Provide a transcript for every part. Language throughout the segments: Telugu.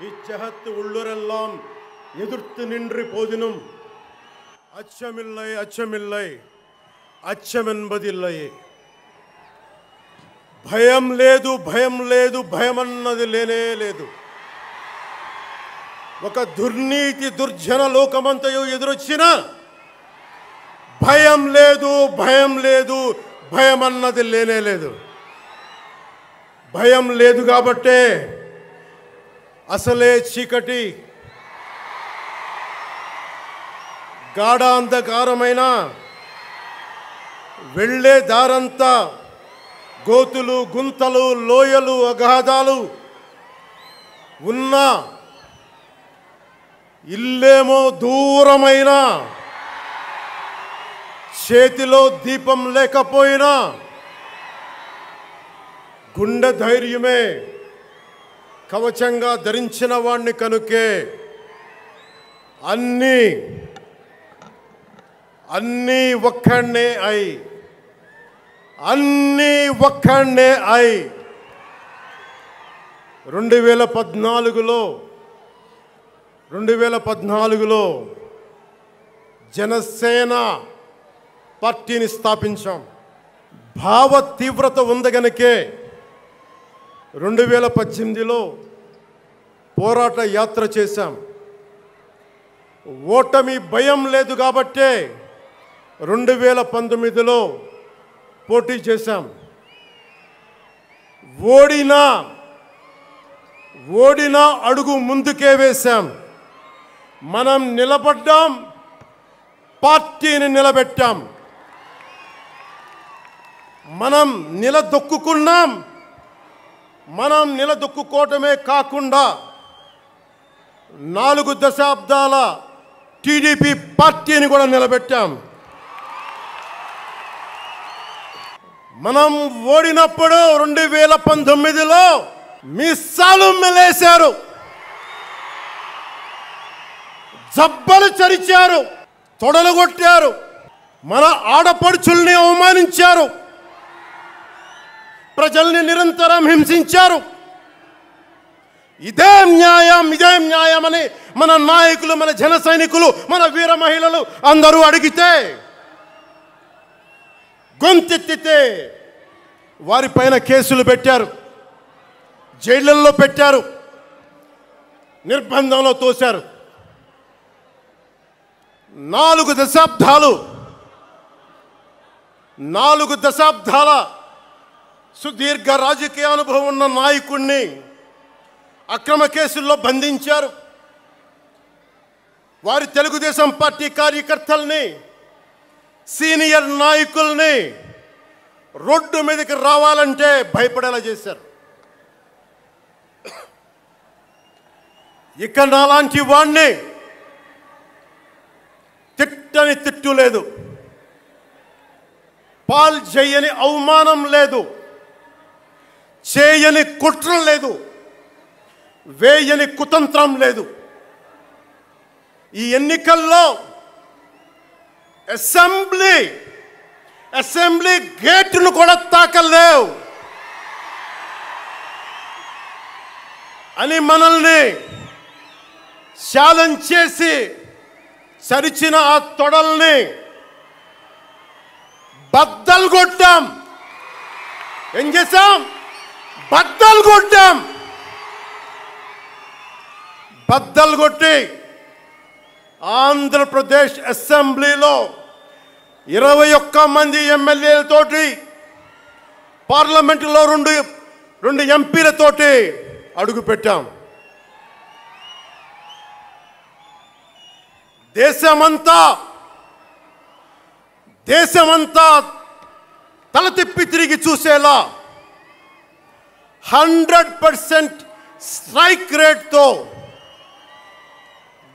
இச்சகத்து உள்ளுரெல்லாம் எதிர்த்து நின்று போதினும் அச்சமில்லை அச்சமில்லை అచ్చమెన్బదిల్లయే భయం లేదు భయం లేదు భయమన్నది లేనే లేదు. ఒక దుర్నీతి దుర్జన లోకమంతయు ఎదురొచ్చినా భయం లేదు భయం లేదు భయమన్నది లేనే లేదు. భయం లేదు కాబట్టే అసలే చీకటి గాఢ అంధకారమైన వెళ్ళే దారంతా గోతులు గుంతలు లోయలు అగాధాలు ఉన్న ఇల్లేమో దూరమైన చేతిలో దీపం లేకపోయినా గుండె ధైర్యమే కవచంగా ధరించిన వాణ్ణి కనుకే అన్నీ ఒక్కడే అయి 2014లో జనసేన పార్టీని స్థాపించాం. భావ తీవ్రత ఉంది గనుకే 2018లో పోరాట యాత్ర చేశాం. ఓటమి భయం లేదు కాబట్టే 2019లో పోటీ చేశాం. ఓడినా అడుగు ముందుకే వేశాం. మనం నిలబడ్డాం, పార్టీని నిలబెట్టాం. మనం నిలదొక్కుకున్నాం. మనం నిలదొక్కుకోవటమే కాకుండా 4 దశాబ్దాల టీడీపీ పార్టీని కూడా నిలబెట్టాం. మనం ఓడినప్పుడు 2019లో మీసాలు మెలేశారు, జబ్బలు చరిచారు, తొడలు కొట్టారు, మన ఆడపడుచుల్ని అవమానించారు, ప్రజల్ని నిరంతరం హింసించారు. ఇదే న్యాయం అని మన నాయకులు, మన జన సైనికులు, మన వీర మహిళలు అందరూ అడిగితే, గొంతెత్తితే వారిపైన కేసులు పెట్టారు, జైళ్ళల్లో పెట్టారు, నిర్బంధంలో తోశారు. 4 దశాబ్దాల సుదీర్ఘ రాజకీయ అనుభవం ఉన్న నాయకుడిని అక్రమ కేసుల్లో బంధించారు. వారి తెలుగుదేశం పార్టీ కార్యకర్తల్ని, సీనియర్ నాయకుల్ని రోడ్డు మీదకి రావాలంటే భయపడేలా చేశారు. ఇక నాలాంటి వాణ్ణి తిట్టని తిట్టు లేదు, పాల్ చేయని అవమానం లేదు, చేయని కుట్ర లేదు, వేయని కుతంత్రం లేదు. ఈ ఎన్నికల్లో అసెంబ్లీ గేటును కూడా తాకలేవు అని మనల్ని ఛాలెంజ్ చేసి సరిచిన ఆ తొడల్ని బద్దలు కొట్టాం. ఏం చేశాం? బద్దలు కొట్టాం. బద్దలు కొట్టి ఆంధ్రప్రదేశ్ అసెంబ్లీలో 21 మంది ఎమ్మెల్యేలతోటి, పార్లమెంటులో 2 ఎంపీలతోటి అడుగుపెట్టాం. దేశమంతా తల తిప్పి తిరిగి చూసేలా 100% స్ట్రైక్ రేట్తో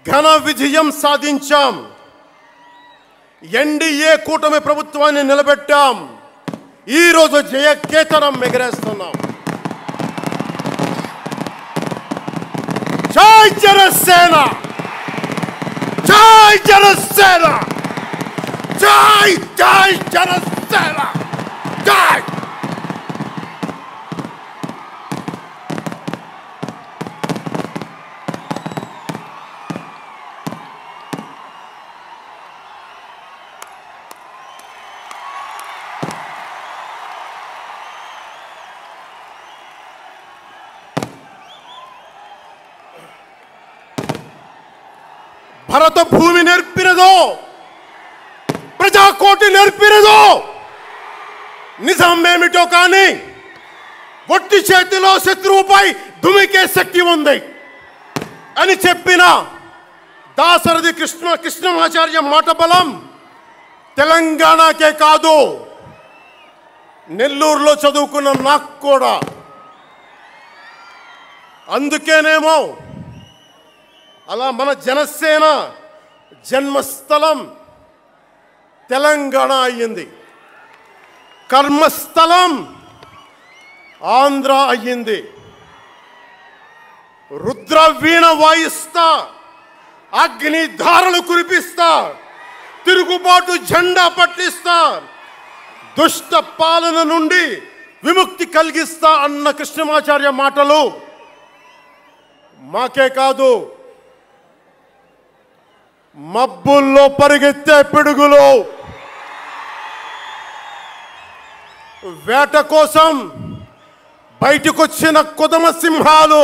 ఘన విజయం సాధించాం. ఎన్డీఏ కూటమి ప్రభుత్వాన్ని నిలబెట్టాం. ఈరోజు జయకేతనం ఎగరేస్తున్నాం. జై జనసేన, జై జనసేన, జై జై జనసేన, జై. భరత భూమి నేర్పినదో, ప్రజాకోటి నేర్పినదో నిజం ఏమిటో కానీ ఒట్టి చేతిలో శత్రువుపై దుమికే శక్తి ఉంది అని చెప్పిన దాశరథి కృష్ణమాచార్య మాట బలం తెలంగాణకే కాదు, నెల్లూరులో చదువుకున్న నాకు కూడా. అందుకేనేమో అలా మన జనసేన జన్మస్థలం తెలంగాణ అయ్యింది, కర్మస్థలం ఆంధ్ర అయ్యింది. రుద్రవీణ వాయిస్తా, అగ్ని ధారలు కురిపిస్తా, తిరుగుబాటు జెండా పట్టిస్తా, దుష్ట పాలన నుండి విముక్తి కలిగిస్తా అన్న కృష్ణమాచార్య మాటలు మాకే కాదు, మబ్బుల్లో పరిగెత్తే పిడుగులు, వేట కోసం బయటకొచ్చిన కొదమ సింహాలు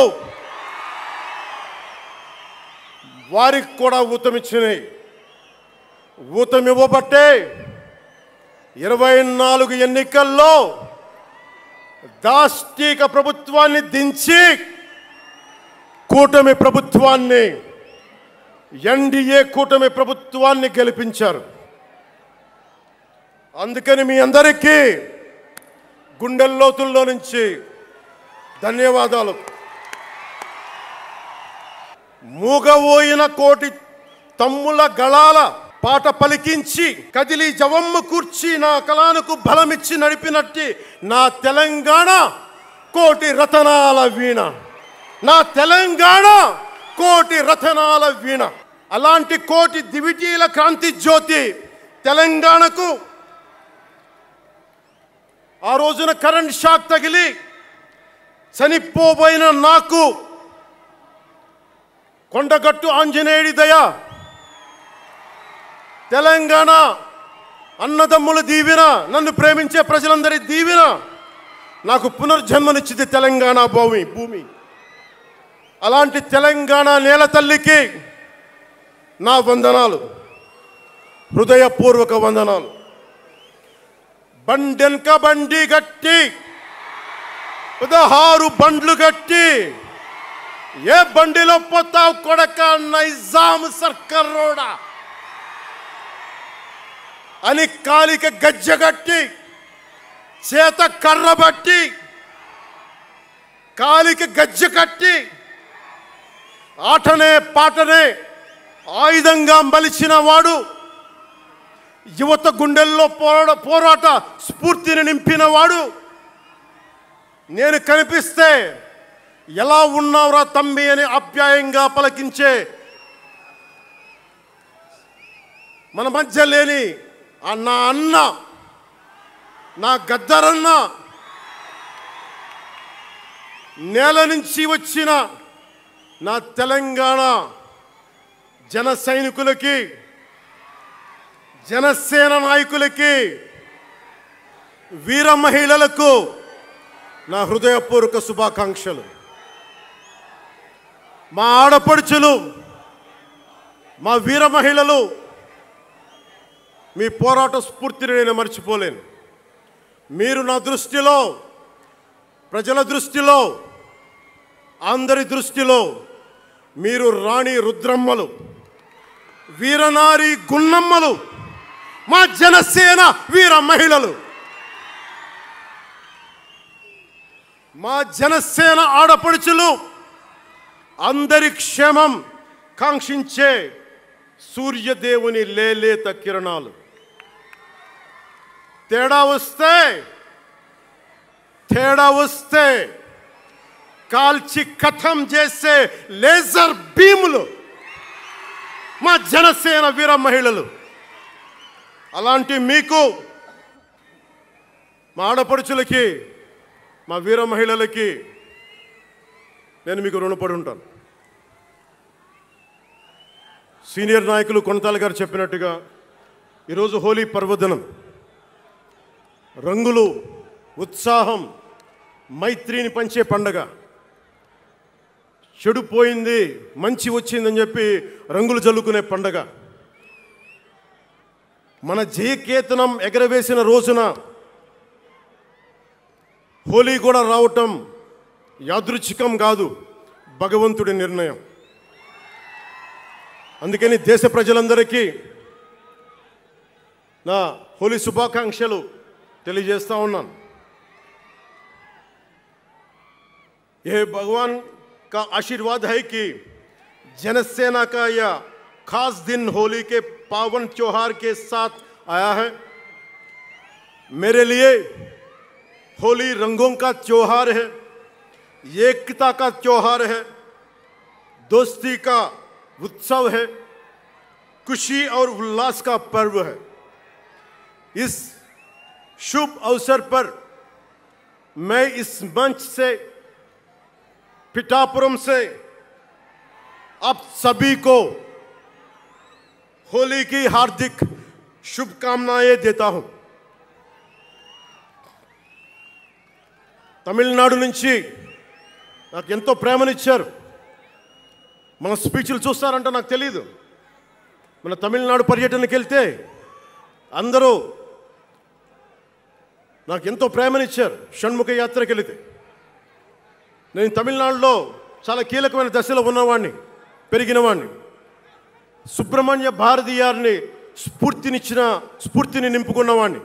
వారికి కూడా ఊతమిచ్చినాయి. ఊతమివ్వబట్టే 24 ఎన్నికల్లో దాష్టీక ప్రభుత్వాన్ని దించి కూటమి ప్రభుత్వాన్ని, ఎన్డీఏ కూటమి ప్రభుత్వాన్ని గెలిపించారు. అందుకని మీ అందరికీ గుండెల్లోతుల్లో నుంచి ధన్యవాదాలు. మూగవోయిన కోటి తమ్ముల గళాల పాట పలికించి కదిలి జవమ్మ కూర్చి నా కళానికి బలమిచ్చి నడిపినట్టి నా తెలంగాణ కోటి రతనాల వీణ, నా తెలంగాణ కోటి రతనాల వీణ. అలాంటి కోటి దివిటీల క్రాంతి జ్యోతి తెలంగాణకు ఆ రోజున కరెంట్ షాక్ తగిలి చనిపోబోయిన నాకు కొండగట్టు ఆంజనేయుడి దయ, తెలంగాణ అన్నదమ్ముల దీవెన, నన్ను ప్రేమించే ప్రజలందరి దీవెన నాకు పునర్జన్మనిచ్చింది తెలంగాణ భూమి. అలాంటి తెలంగాణ నేల తల్లికి నా వందనాలు, హృదయపూర్వక వందనాలు. బండెనక బండి గట్టి 16 బండ్లు గట్టి ఏ బండిలో పోతావు కొడక నైజాం సర్కార్ రోడా అని కాలిక గజ్జగట్టి చేత కర్ర బట్టి కాలిక గజ్జ కట్టి ఆటనే పాటనే ఆయుధంగా మలిచిన వాడు, యువత గుండెల్లో పోరాట స్ఫూర్తిని నింపిన వాడు, నేను కనిపిస్తే ఎలా ఉన్నావురా తమ్మి అని ఆప్యాయంగా పలకించే మన మధ్య లేని నా అన్న, నా గద్దరన్న, నేల నుంచి వచ్చిన నా తెలంగాణ జన సైనికులకి, జనసేన నాయకులకి, వీర మహిళలకు నా హృదయపూర్వక శుభాకాంక్షలు. మా ఆడపడుచులు, మా వీర మహిళలు, మీ పోరాట స్ఫూర్తిని నేను మర్చిపోలేను. మీరు నా దృష్టిలో, ప్రజల దృష్టిలో, అందరి దృష్టిలో మీరు రాణి రుద్రమ్మలు, వీరనారి గున్నమ్మలు, మా జనసేన వీర మహిళలు. మా జనసేన ఆడపడుచులు అందరి క్షేమం కాంక్షించే సూర్యదేవుని లేలేత కిరణాలు. తేడా వస్తే కాల్చి కథం చేసే లేజర్ బీములు మా జనసేన వీర మహిళలు. అలాంటి మీకు, మా ఆడపడుచులకి, మా వీర మహిళలకి నేను మీకు రుణపడి ఉంటాను. సీనియర్ నాయకులు కొనతాల గారు చెప్పినట్టుగా ఈరోజు హోలీ పర్వదినం. రంగులు, ఉత్సాహం, మైత్రిని పంచే పండగ. చెడు పోయింది, మంచి వచ్చిందని చెప్పి రంగులు జల్లుకునే పండగ. మన జయకేతనం ఎగరవేసిన రోజున హోలీ కూడా రావటం యాదృచ్ఛికం కాదు, భగవంతుడి నిర్ణయం. అందుకని దేశ ప్రజలందరికీ నా హోలీ శుభాకాంక్షలు తెలియజేస్తా ఉన్నాను. ये भगवान का आशीर्वाद है कि जनसेना का यह खास दिन होली के पावन त्योहार के साथ आया है. मेरे लिए होली रंगों का त्योहार है, एकता का त्योहार है, दोस्ती का उत्सव है, खुशी और उल्लास का पर्व है. इस शुभ अवसर पर मैं इस मंच से, पिठापुरम से आप सभी को होली की हार्दिक शुभकामनाएं देता हूं. తమిళనాడు నుంచి నాకు ఎంతో ప్రేమనిచ్చారు. మన స్పీచ్లు చూస్తారంట నాకు తెలియదు. మన తమిళనాడు పర్యటనకి వెళ్తే అందరూ నాకు ఎంతో ప్రేమనిచ్చారు. షణ్ముఖ యాత్రకి వెళితే నేను తమిళనాడులో చాలా కీలకమైన దశలో ఉన్నవాడిని, పెరిగినవాడిని. సుబ్రహ్మణ్య భారతీయారిని స్ఫూర్తిని నింపుకున్నవాడిని.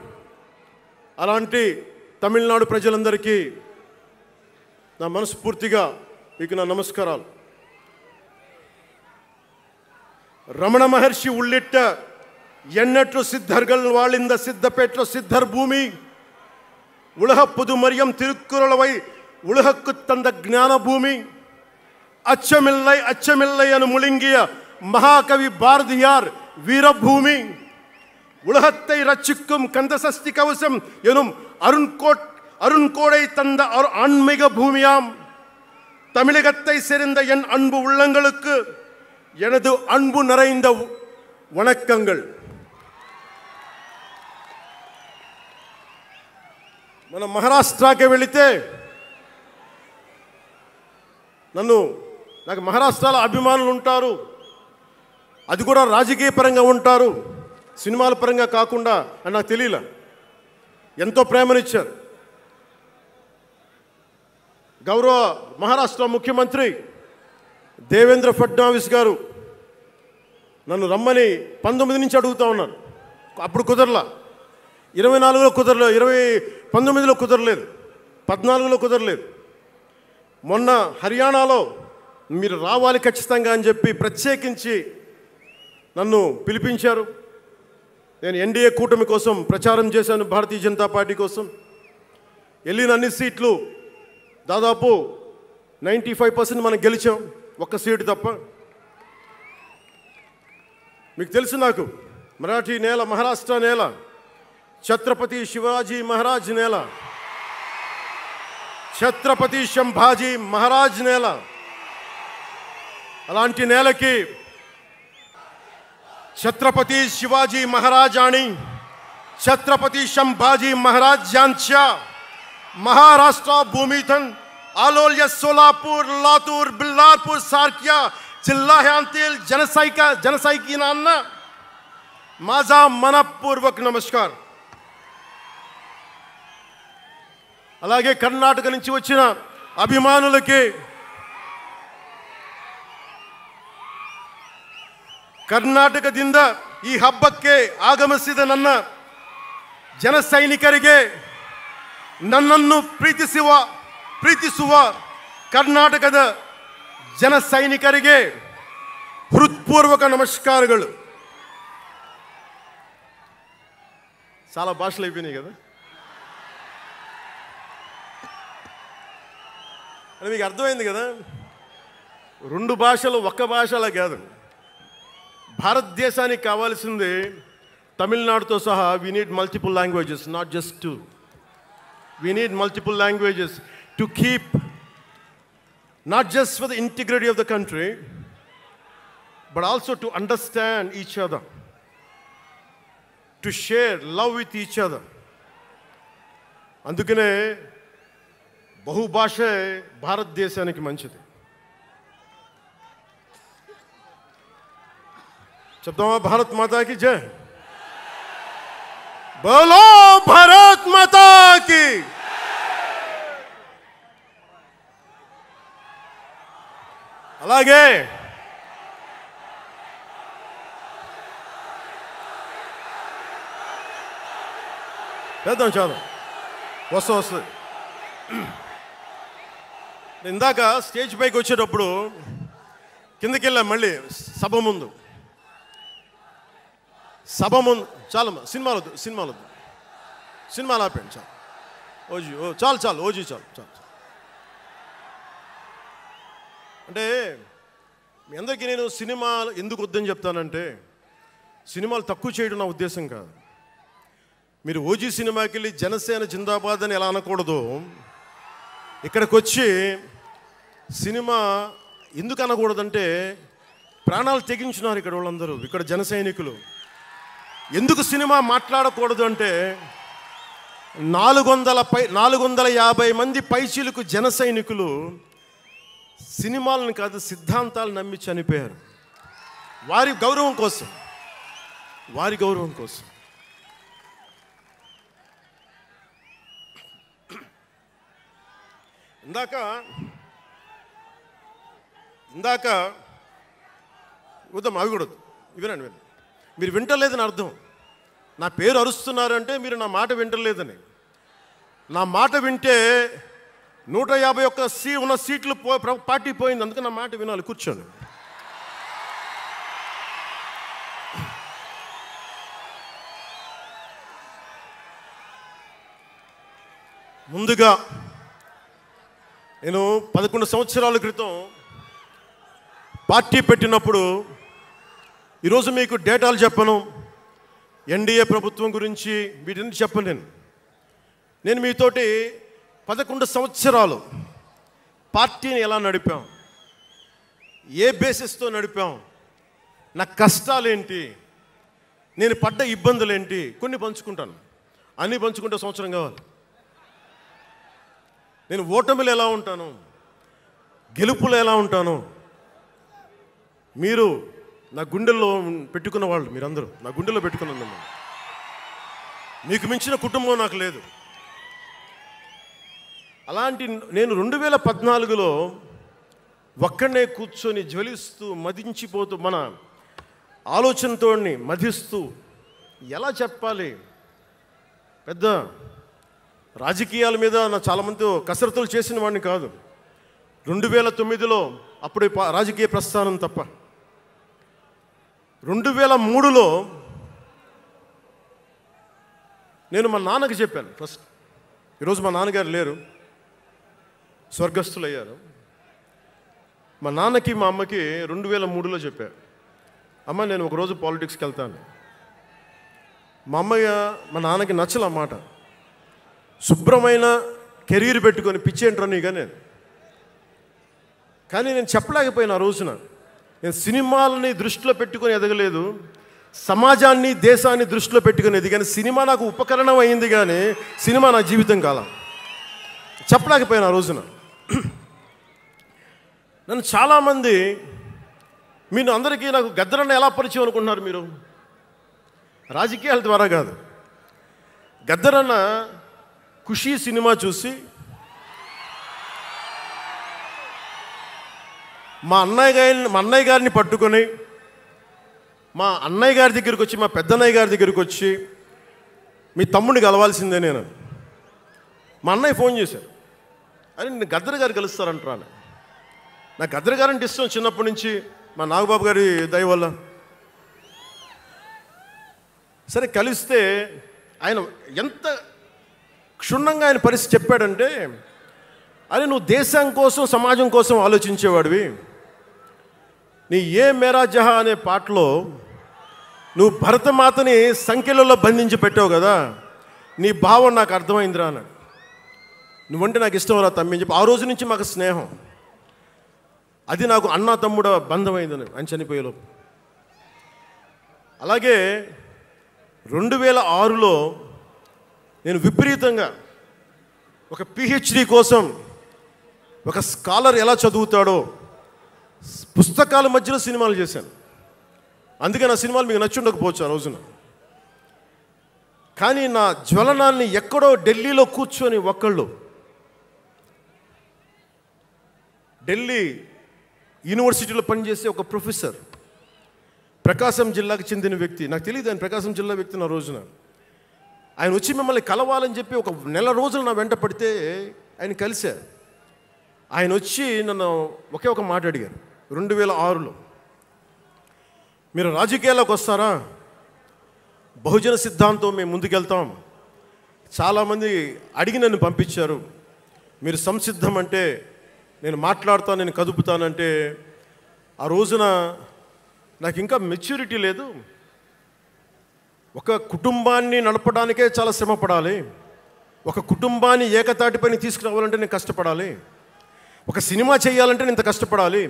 అలాంటి తమిళనాడు ప్రజలందరికీ నా మనస్ఫూర్తిగా మీకు నా నమస్కారాలు. రమణ మహర్షి ఉళ్ళిట్ట ఎన్నట్లు సిద్ధర్గల్ వాళింద సిద్ధపేట్ల సిద్ధర్ భూమి ఉలహ పుదుమరియం తిరుక్కురళవై உலகுக்கு தந்த ஞான பூமி அச்சமில்லை அச்சமில்லை என முழுங்கிய மகாகவி பாரதியார் வீரபூமி உலகத்தை ரட்சிக்கும் கந்தசஷ்டி கவசம் எனும் அருண்கோடை தந்த ஆன்மீக பூமியாம் தமிழகத்தை சேர்ந்த என் அன்பு உள்ளங்களுக்கு எனது அன்பு நிறைந்த வணக்கங்கள். మన మహారాష్ట్రకి వెళితే నాకు మహారాష్ట్రలో అభిమానులు ఉంటారు. అది కూడా రాజకీయ పరంగా ఉంటారు, సినిమాల పరంగా కాకుండా అని నాకు తెలియలే. ఎంతో ప్రేమనిచ్చారు. గౌరవ మహారాష్ట్ర ముఖ్యమంత్రి దేవేంద్ర ఫడ్నవీస్ గారు నన్ను రమ్మని 19 నుంచి అడుగుతూ ఉన్నారు. అప్పుడు కుదరలా, 24లో కుదరలేదు, 19లో కుదరలేదు, 14లో కుదరలేదు. మొన్న హర్యానాలో మీరు రావాలి ఖచ్చితంగా అని చెప్పి ప్రత్యేకించి నన్ను పిలిపించారు. నేను ఎన్డీఏ కూటమి కోసం ప్రచారం చేశాను, భారతీయ జనతా పార్టీ కోసం. వెళ్ళిన అన్ని సీట్లు దాదాపు 95% మనం గెలిచాం, ఒక్క సీటు తప్ప. మీకు తెలుసు, నాకు మరాఠీ నేల, మహారాష్ట్ర నేల, ఛత్రపతి శివాజీ మహారాజ్ నేల, ఛత్రపతి సంభాజీ మహారాజ్ నేల. అలాంటి నేలకి ఛత్రపతి शिवाजी महाराज आणि छत्रपती संभाजी महाराज यांच्या महाराष्ट्र भूमीतून आलोल्य सोलापूर, लातूर, बिल्लारपूर सारख्या जिल्ह्यांतील जनसैनिकांना माझा मनपूर्वक नमस्कार. అలాగే కర్ణాటక నుంచి వచ్చిన అభిమానులకి, ಕರ್ನಾಟಕದಿಂದ ಈ ಹಬ್ಬಕ್ಕೆ ಆಗಮಿಸಿದ ನನ್ನ ಜನ ಸೈನಿಕರಿಗೆ, ನನ್ನನ್ನು ಪ್ರೀತಿಸುವ ಕರ್ನಾಟಕದ ಜನ ಸೈನಿಕರಿಗೆ హృత్పూర్వక నమస్కారాలు. చాలా భాషలు అయిపోయినాయి కదా. అని మీకు అర్థమైంది కదా, రెండు భాషలు ఒక్క భాషలా కాదు. భారతదేశానికి కావాల్సింది తమిళనాడుతో సహా we need multiple languages, not just two. We need multiple languages to keep, not just for the integrity of the country, but also to understand each other, to share love with each other. అందుకనే బహుభాష భారతదేశానికి మంచిది. చెప్తామా? భారత్ మాతాకి జై. బోలో భారత్ మాతాకి. అలాగే చేద్దాం చాలు, వస్తుంది. ఇందాక స్టేజ్ పైకి వచ్చేటప్పుడు కిందకి వెళ్ళాం, మళ్ళీ సభ ముందు చాలు, సినిమాలు ఆపండి చాలు. చాలు ఓజీ చాలు. అంటే మీ అందరికీ నేను సినిమాలు ఎందుకు వద్దని చెప్తానంటే, సినిమాలు తక్కువ చేయడం నా ఉద్దేశం కాదు. మీరు ఓజీ సినిమాకి వెళ్ళి జనసేన జిందాబాద్ అని ఎలా అనకూడదు, ఇక్కడికి వచ్చి సినిమా ఎందుకు అనకూడదంటే, ప్రాణాలు తెగించున్నారు ఇక్కడ వాళ్ళందరూ, ఇక్కడ జన సైనికులు. ఎందుకు సినిమా మాట్లాడకూడదు అంటే, 450 మంది పైచీలకు జన సైనికులు సినిమాలను కాదు సిద్ధాంతాలు నమ్మి చనిపోయారు. వారి గౌరవం కోసం. ఇందాక వద్దాం, అవి కూడా వినండి. మీరు వింటలేదని అర్థం. నా పేరు అరుస్తున్నారు అంటే మీరు నా మాట వింటలేదని. నా మాట వింటే 151 ఉన్న సీట్లు పార్టీ పోయింది. అందుకే నా మాట వినాలి. కూర్చోండి. ముందుగా నేను 11 సంవత్సరాల క్రితం పార్టీ పెట్టినప్పుడు, ఈరోజు మీకు డేటాలు చెప్పను, ఎన్డీఏ ప్రభుత్వం గురించి వీటిని చెప్పను. నేను మీతోటి 11 సంవత్సరాలు పార్టీని ఎలా నడిపాం, ఏ బేసిస్తో నడిపాం, నా కష్టాలేంటి, నేను పడ్డ ఇబ్బందులేంటి, కొన్ని పంచుకుంటాను. అన్నీ పంచుకుంటే సంవత్సరం కావాలి. నేను ఓటమిలు ఎలా ఉంటాను, గెలుపులు ఎలా ఉంటాను, మీరు నా గుండెల్లో పెట్టుకున్న వాళ్ళు, మీరందరూ నా గుండెల్లో పెట్టుకున్నదమ్మా. మీకు మించిన కుటుంబం నాకు లేదు. అలాంటి నేను 2014లో ఒక్కడనే కూర్చొని జ్వలిస్తూ మదించిపోతూ, మన ఆలోచనతో మధిస్తూ, ఎలా చెప్పాలి, పెద్ద రాజకీయాల మీద నా చాలామంది కసరత్తులు చేసిన వాడిని కాదు. 2009లో అప్పుడు రాజకీయ ప్రస్థానం తప్ప. 2003లో నేను మా నాన్నకి చెప్పాను ఫస్ట్. ఈరోజు మా నాన్నగారు లేరు, స్వర్గస్థులయ్యారు. మా నాన్నకి మా అమ్మకి 2003లో చెప్పారు, అమ్మ నేను ఒకరోజు పాలిటిక్స్కి వెళ్తాను. మా నాన్నకి నచ్చల మాట. శుభ్రమైన కెరీర్ పెట్టుకొని పిచ్చేంట్రా నీగా నేను. కానీ నేను చెప్పలేకపోయినా ఆ రోజున. నేను సినిమాలని దృష్టిలో పెట్టుకొని ఎదగలేదు, సమాజాన్ని దేశాన్ని దృష్టిలో పెట్టుకొని ఎదిగాను. సినిమా నాకు ఉపకరణం అయింది, కానీ సినిమా నా జీవితం కాలం. చెప్పలేకపోయినా ఆ రోజున. నన్ను చాలామంది, మీరు అందరికీ నాకు గద్దరన్న ఎలా పరిచయం అనుకుంటున్నారు మీరు? రాజకీయాల ద్వారా కాదు. గద్దరన్న ఖుషీ సినిమా చూసి మా అన్నయ్య గారిని పట్టుకొని మా అన్నయ్య గారి దగ్గరికి వచ్చి, మా పెద్దన్నయ్య గారి దగ్గరికి వచ్చి, మీ తమ్ముడిని కలవాల్సిందే నేను. మా అన్నయ్య ఫోన్ చేశారు, అని నేను గద్దర్ గారు కలుస్తారంటాను. నాకు గద్దర్ గారు అంటే ఇష్టం చిన్నప్పటి నుంచి, మా నాగబాబు గారి దయ వల్ల. సరే కలిస్తే ఆయన ఎంత క్షుణ్ణంగా ఆయన పరిస్థితి చెప్పాడంటే, అరే నువ్వు దేశం కోసం సమాజం కోసం ఆలోచించేవాడివి. నీ ఏ మేరా జహా అనే పాటలో నువ్వు భరతమాతని సంఖ్యలలో బంధించి పెట్టావు కదా, నీ భావం నాకు అర్థమైందిరా అన్నాడు. నువ్వంటే నాకు ఇష్టం రా తమ్మి అని చెప్పి ఆ రోజు నుంచి మాకు స్నేహం. అది నాకు అన్న తమ్ముడ బంధమైందని ఆయన చనిపోయేలోపు. అలాగే 2006లో నేను విపరీతంగా ఒక పిహెచ్డి కోసం, ఒక స్కాలర్ ఎలా చదువుతాడో పుస్తకాల మధ్యలో సినిమాలు చేశాను. అందుకే నా సినిమాలు మీకు నచ్చి ఉండకపోవచ్చు ఆ రోజున. కానీ నా జ్వలనాన్ని ఎక్కడో ఢిల్లీలో కూర్చొని ఒకళ్ళు, ఢిల్లీ యూనివర్సిటీలో పనిచేసే ఒక ప్రొఫెసర్, ప్రకాశం జిల్లాకు చెందిన వ్యక్తి, నాకు తెలియదు ఆయన ప్రకాశం జిల్లా వ్యక్తి. నా రోజున ఆయన వచ్చి మిమ్మల్ని కలవాలని చెప్పి ఒక నెల రోజులు నా వెంట పడితే ఆయన కలిశారు. ఆయన వచ్చి నన్ను ఒకే ఒక మాట అడిగారు. 2006లో మీరు రాజకీయాల్లోకి వస్తారా? బహుజన సిద్ధాంతం మేము ముందుకెళ్తాం. చాలామంది అడిగి నన్ను పంపించారు. మీరు సంసిద్ధం అంటే నేను మాట్లాడతాను, నేను కదుపుతానంటే ఆ రోజున నాకు ఇంకా మెచ్యూరిటీ లేదు. ఒక కుటుంబాన్ని నడపడానికే చాలా శ్రమ పడాలి. ఒక కుటుంబాన్ని ఏకతాటిపైన తీసుకురావాలంటే నేను కష్టపడాలి. ఒక సినిమా చేయాలంటే నేను ఇంత కష్టపడాలి.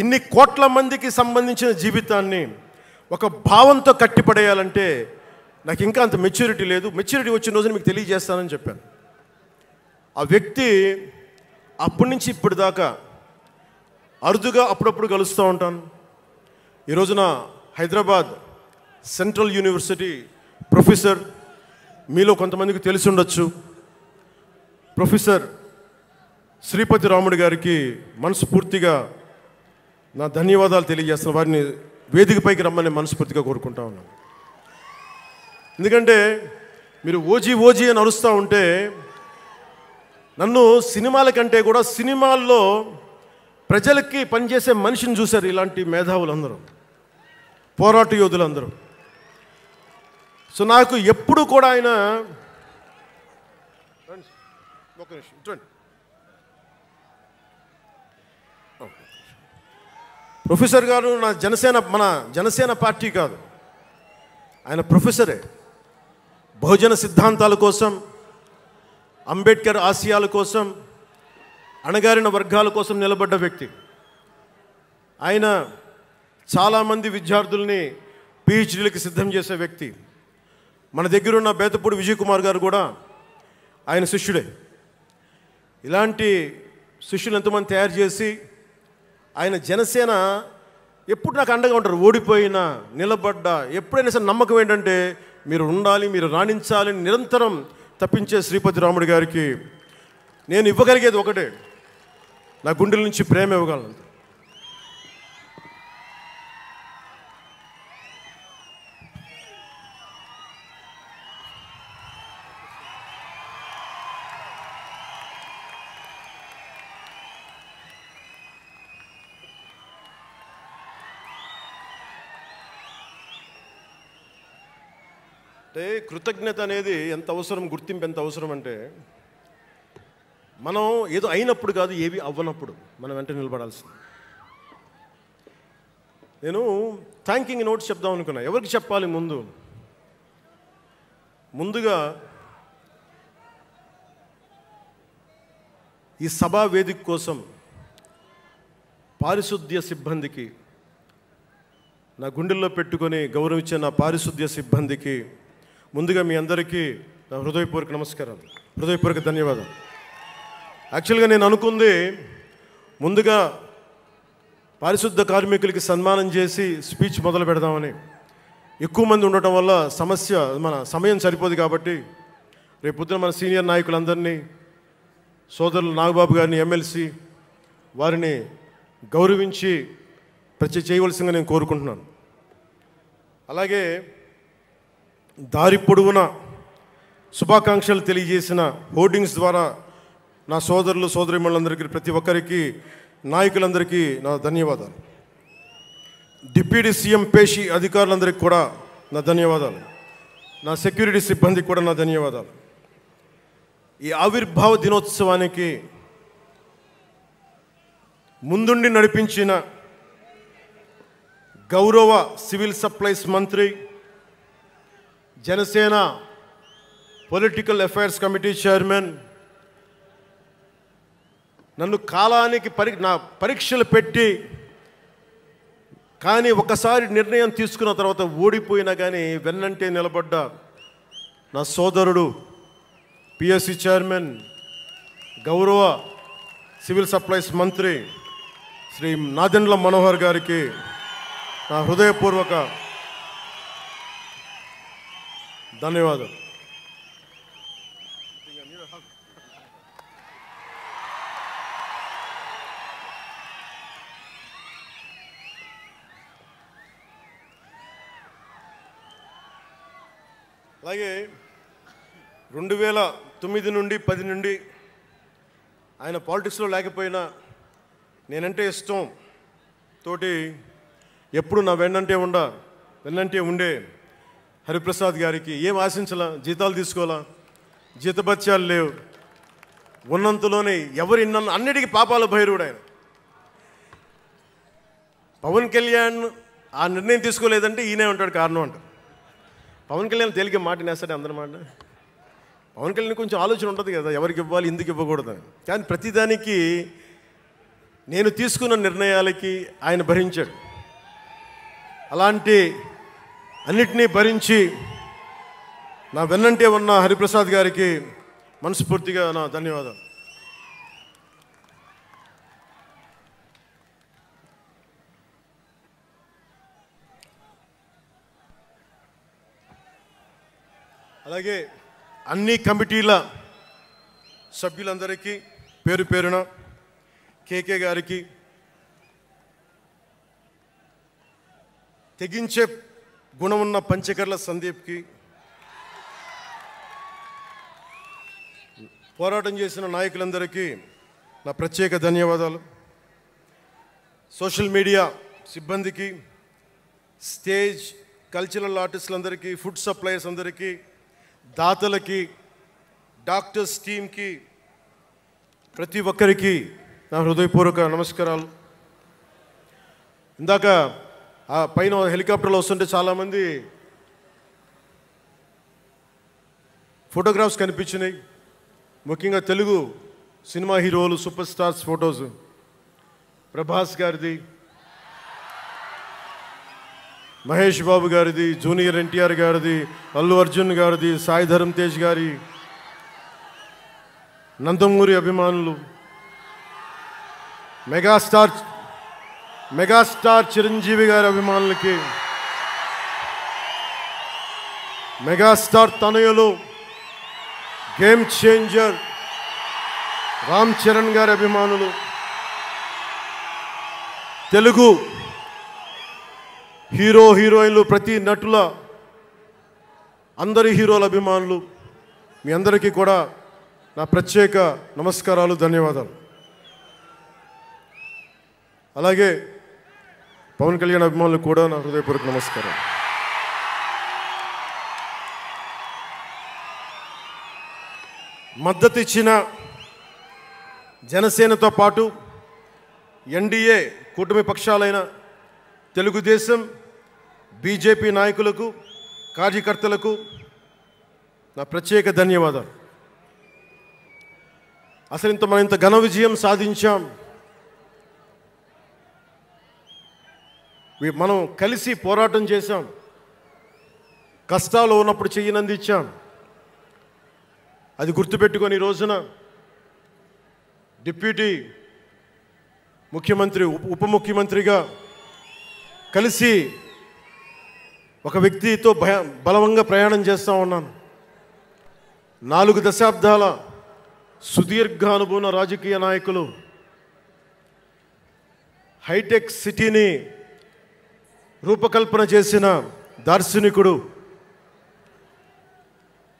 ఇన్ని కోట్ల మందికి సంబంధించిన జీవితాన్ని ఒక భావంతో కట్టిపడేయాలంటే నాకు ఇంకా అంత మెచ్యూరిటీ లేదు. మెచ్యూరిటీ వచ్చిన రోజున మీకు తెలియజేస్తానని చెప్పాను. ఆ వ్యక్తి అప్పటి నుంచి ఇప్పటిదాకా అరుదుగా అప్పుడప్పుడు కలుస్తూ ఉంటాను. ఈ రోజున హైదరాబాద్ సెంట్రల్ యూనివర్సిటీ ప్రొఫెసర్, మీలో కొంతమందికి తెలిసి ఉండొచ్చు, ప్రొఫెసర్ శ్రీపతి రాముడు గారికి మనస్ఫూర్తిగా నా ధన్యవాదాలు తెలియజేస్తాను. వారిని వేదికపైకి రమ్మని మనస్ఫూర్తిగా కోరుకుంటా ఉన్నాను. ఎందుకంటే మీరు ఓజీ ఓజీ అని అరుస్తూ ఉంటే నన్ను సినిమాల కంటే కూడా సినిమాల్లో ప్రజలకి పనిచేసే మనిషిని చూశారు ఇలాంటి మేధావులందరూ, పోరాట యోధులందరూ. సో నాకు ఎప్పుడు కూడా ఆయన ప్రొఫెసర్ గారు మన జనసేన పార్టీ కాదు, ఆయన ప్రొఫెసరే. బహుజన సిద్ధాంతాల కోసం, అంబేద్కర్ ఆశయాల కోసం, అణగారిన వర్గాల కోసం నిలబడ్డ వ్యక్తి. ఆయన చాలామంది విద్యార్థుల్ని పిహెచ్డీలకి సిద్ధం చేసే వ్యక్తి. మన దగ్గరున్న బేతపూడి విజయ్ కుమార్ గారు కూడా ఆయన శిష్యుడే. ఇలాంటి శిష్యులు ఎంతమంది తయారు చేసి ఆయన జనసేన ఎప్పుడు నాకు అండగా ఉంటారు. ఓడిపోయినా నిలబడ్డా ఎప్పుడైనా సరే నమ్మకం ఏంటంటే మీరు ఉండాలి, మీరు రాణించాలని నిరంతరం తప్పించే శ్రీపతి రాముడు గారికి నేను ఇవ్వగలిగేది ఒకటే, నా గుండెల నుంచి ప్రేమ ఇవ్వగలను. అంటే కృతజ్ఞత అనేది ఎంత అవసరం, గుర్తింపు ఎంత అవసరం అంటే మనం ఏదో అయినప్పుడు కాదు, ఏవి అవ్వనప్పుడు మనం వెంట నిలబడాల్సింది. నేను థ్యాంకింగ్ నోట్స్ చెప్దాం అనుకున్నా. ఎవరికి చెప్పాలి? ముందుగా ఈ సభా వేదిక కోసం పారిశుద్ధ్య సిబ్బందికి, నా గుండెల్లో పెట్టుకొని గౌరవించే నా పారిశుద్ధ్య సిబ్బందికి ముందుగా మీ అందరికీ నా హృదయపూర్వక నమస్కారాలు, హృదయపూర్వక ధన్యవాదాలు. యాక్చువల్గా నేను అనుకుంది ముందుగా పారిశుద్ధ కార్మికులకి సన్మానం చేసి స్పీచ్ మొదలు పెడదామని. ఎక్కువ మంది ఉండటం వల్ల మన సమయం సరిపోదు కాబట్టి రేపు పొద్దున మన సీనియర్ నాయకులందరినీ, సోదరులు నాగబాబు గారిని, ఎమ్మెల్సీ వారిని గౌరవించి చేయవలసిందిగా నేను కోరుకుంటున్నాను. అలాగే దారి పొడవునా శుభాకాంక్షలు తెలియజేసిన హోర్డింగ్స్ ద్వారా నా సోదరులు సోదరీమణులందరికీ, ప్రతి ఒక్కరికి, నాయకులందరికీ నా ధన్యవాదాలు. డిప్యూటీ సీఎం పేషి అధికారులందరికీ కూడా నా ధన్యవాదాలు. నా సెక్యూరిటీ సిబ్బందికి కూడా నా ధన్యవాదాలు. ఈ ఆవిర్భావ దినోత్సవానికి ముందుండి నడిపించిన గౌరవ సివిల్ సప్లైస్ మంత్రి, Janasena political affairs committee chairman, నన్ను కాలానికి నా పరీక్షలు పెట్టి కానీ ఒకసారి నిర్ణయం తీసుకున్న తర్వాత ఓడిపోయినా కానీ వెన్నంటే నిలబడ్డ నా సోదరుడు పిఎస్సి చైర్మన్, గౌరవ సివిల్ సప్లైస్ మంత్రి శ్రీ నాదెండ్ల మనోహర్ గారికి నా హృదయపూర్వక ధన్యవాదాలు. అలాగే 2009 నుండి 10 నుండి ఆయన పాలిటిక్స్లో లేకపోయినా నేనంటే ఇష్టం తోటి ఎప్పుడు నా వెన్నంటే ఉండే హరిప్రసాద్ గారికి ఏం ఆశించాలా, జీతాలు తీసుకోవాలా, జీతభత్యాలు లేవు, ఉన్నంతలోనే ఎవరు ఇన్న అన్నిటికీ పాపాల భైరవుడు ఆయన. పవన్ కళ్యాణ్ ఆ నిర్ణయం తీసుకోలేదంటే ఈయనే ఉంటాడు కారణం అంట. పవన్ కళ్యాణ్ తేలిక మాట నేస్తాడు అందరమాట. పవన్ కళ్యాణ్ కొంచెం ఆలోచన ఉంటుంది కదా, ఎవరికి ఇవ్వాలి, ఎందుకు ఇవ్వకూడదని. కానీ ప్రతిదానికి నేను తీసుకున్న నిర్ణయాలకి ఆయన భరించాడు. అలాంటి అన్నిటినీ భరించి నా వెన్నంటే ఉన్న హరిప్రసాద్ గారికి మనస్ఫూర్తిగా నా ధన్యవాదాలు. అలాగే అన్ని కమిటీల సభ్యులందరికీ పేరు పేరున, కేకే గారికి, తెగించే గుణమున్న పంచకర్ల సందీప్కి, పోరాటం చేసిన నాయకులందరికీ నా ప్రత్యేక ధన్యవాదాలు. సోషల్ మీడియా సిబ్బందికి, స్టేజ్ కల్చరల్ ఆర్టిస్టులందరికీ, ఫుడ్ సప్లయర్స్ అందరికీ, దాతలకి, డాక్టర్స్ టీమ్కి, ప్రతి ఒక్కరికి నా హృదయపూర్వక నమస్కారాలు. ఇందాక ఆ పైన హెలికాప్టర్లో వస్తుంటే చాలామంది ఫోటోగ్రాఫ్స్ కనిపించినాయి. ముఖ్యంగా తెలుగు సినిమా హీరోలు, సూపర్ స్టార్స్ ఫొటోస్. ప్రభాస్ గారిది, మహేష్ బాబు గారిది, జూనియర్ ఎన్టీఆర్ గారిది, అల్లు అర్జున్ గారిది, సాయి ధరమ్ తేజ్ గారి, నందమూరి అభిమానులు, మెగాస్టార్ చిరంజీవి గారి అభిమానులకి, మెగాస్టార్ తనయులు, గేమ్ చేంజర్ రామ్ చరణ్ గారి అభిమానులు, తెలుగు హీరోయిన్లు, ప్రతి నటుల అందరి హీరోల అభిమానులు, మీ అందరికీ కూడా నా ప్రత్యేక నమస్కారాలు, ధన్యవాదాలు. అలాగే పవన్ కళ్యాణ్ అభిమానులు కూడా నా హృదయపూర్వక నమస్కారం. మద్దతు ఇచ్చిన జనసేనతో పాటు ఎన్డీఏ కూటమి పక్షాలైన తెలుగుదేశం, బీజేపీ నాయకులకు, కార్యకర్తలకు నా ప్రత్యేక ధన్యవాదాలు. అసలు మనం ఇంత ఘన విజయం సాధించాం. మనం కలిసి పోరాటం చేశాం, కష్టాలు ఉన్నప్పుడు చెయ్యనందించాం. అది గుర్తుపెట్టుకొని ఈ రోజున డిప్యూటీ ముఖ్యమంత్రి, ఉప ముఖ్యమంత్రిగా కలిసి ఒక వ్యక్తితో బలవంగా ప్రయాణం చేస్తూ ఉన్నాను. 4 దశాబ్దాల సుదీర్ఘ అనుభవం రాజకీయ నాయకులు, హైటెక్ సిటీని రూపకల్పన చేసిన దార్శనికుడు,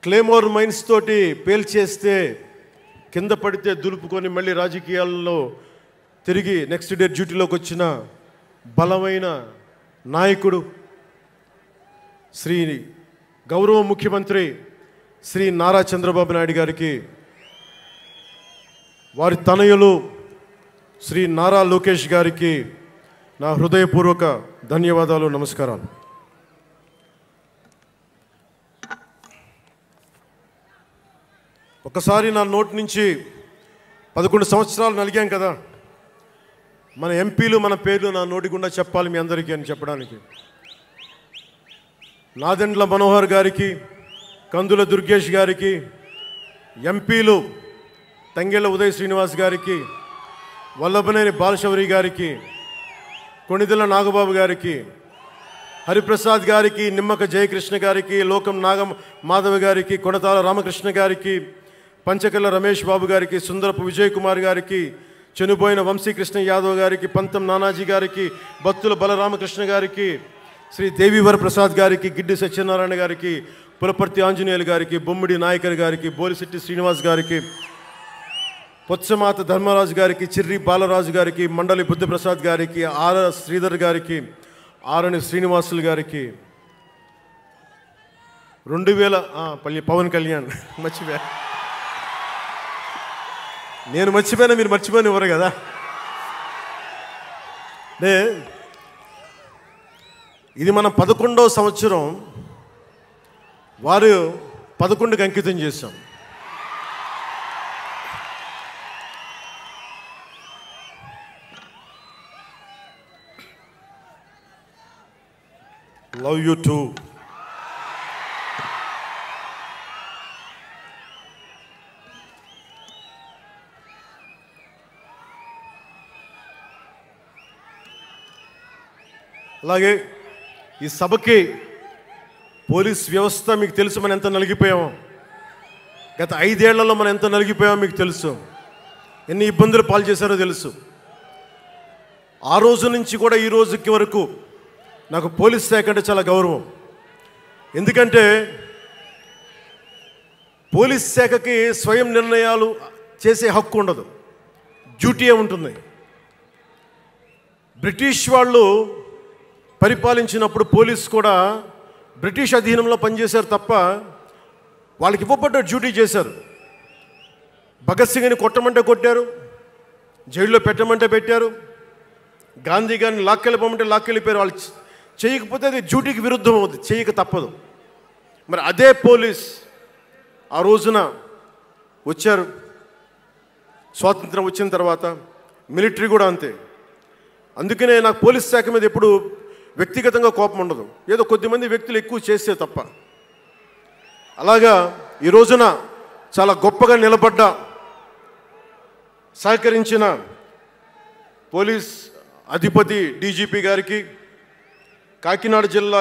క్లేమోర్ మైన్స్ తోటి పేల్చేస్తే కింద పడితే దులుపుకొని మళ్ళీ రాజకీయాల్లో తిరిగి నెక్స్ట్ డే డ్యూటీలోకి వచ్చిన బలమైన నాయకుడు, శ్రీ గౌరవ ముఖ్యమంత్రి శ్రీ నారా చంద్రబాబు నాయుడు గారికి, వారి తనయులు శ్రీ నారా లోకేష్ గారికి నా హృదయపూర్వక ధన్యవాదాలు, నమస్కారాలు. ఒకసారి నా నోటి నుంచి 11 సంవత్సరాలు నలిగాం కదా, మన ఎంపీలు మన పేర్లు నా నోటి గుండా చెప్పాలి మీ అందరికీ అని చెప్పడానికి. నాదెండ్ల మనోహర్ గారికి, కందుల దుర్గేష్ గారికి, ఎంపీలు తంగెళ్ళ ఉదయ్ శ్రీనివాస్ గారికి, వల్లభనేని బాలశౌరి గారికి, కొణిదెల నాగబాబు గారికి, హరిప్రసాద్ గారికి, నిమ్మక జయకృష్ణ గారికి, లోకం నాగం మాధవ్ గారికి, కొనతాల రామకృష్ణ గారికి, పంచకల్ల రమేష్ బాబు గారికి, సుందరపు విజయ్ కుమార్ గారికి, చనిపోయిన వంశీకృష్ణ యాదవ్ గారికి, పంతం నానాజీ గారికి, బత్తుల బలరామకృష్ణ గారికి, శ్రీ దేవీవర ప్రసాద్ గారికి, గిడ్డి సత్యనారాయణ గారికి, పులపర్తి ఆంజనేయులు గారికి, బొమ్మిడి నాయకర్ గారికి, బోలిశెట్టి శ్రీనివాస్ గారికి, పొత్సమాత ధర్మరాజు గారికి, చిర్రి బాలరాజు గారికి, మండలి బుద్ధప్రసాద్ గారికి, ఆర్ శ్రీధర్ గారికి, ఆరణి శ్రీనివాసులు గారికి, 2000 పవన్ కళ్యాణ్ మర్చిపోయా, నేను మర్చిపోయినా మీరు మర్చిపోయిన ఎవరు కదా. ఇది మనం 11వ సంవత్సరం, వారు 11కి అంకితం చేశాం. Love you two. అలాగే ఈ సభకి పోలీస్ వ్యవస్థ మీకు తెలుసు, మనం ఎంత నలిగిపోయామో. గత 5 ఏళ్లలో మనం ఎంత నలిగిపోయామో మీకు తెలుసు. ఎన్ని ఇబ్బందులు పాలు చేశారో తెలుసు. ఆ రోజు నుంచి కూడా ఈ రోజుకి వరకు నాకు పోలీస్ శాఖ అంటే చాలా గౌరవం. ఎందుకంటే పోలీస్ శాఖకి స్వయం నిర్ణయాలు చేసే హక్కు ఉండదు, డ్యూటీయే ఉంటుంది. బ్రిటిష్ వాళ్ళు పరిపాలించినప్పుడు పోలీస్ కూడా బ్రిటిష్ అధీనంలో పనిచేశారు తప్ప వాళ్ళకి ఇవ్వబడ్డ డ్యూటీ చేశారు. భగత్ సింగ్ని కొట్టమంటే కొట్టారు, జైల్లో పెట్టమంటే పెట్టారు, గాంధీ గారిని లాక్కెళ్ళిపోమంటే లాక్కెళ్ళిపోయారు. వాళ్ళు చేయకపోతే అది డ్యూటీకి విరుద్ధం అవుతుంది, చేయక తప్పదు. మరి అదే పోలీస్ ఆ రోజున వచ్చారు. స్వాతంత్రం వచ్చిన తర్వాత మిలిటరీ కూడా అంతే. అందుకనే నాకు పోలీస్ శాఖ మీద ఎప్పుడు వ్యక్తిగతంగా కోపం ఉండదు, ఏదో కొద్దిమంది వ్యక్తులు ఎక్కువ చేస్తే తప్ప. అలాగా ఈ రోజున చాలా గొప్పగా నిలబడ్డ, సహకరించిన పోలీస్ అధిపతి డీజీపీ గారికి, కాకినాడ జిల్లా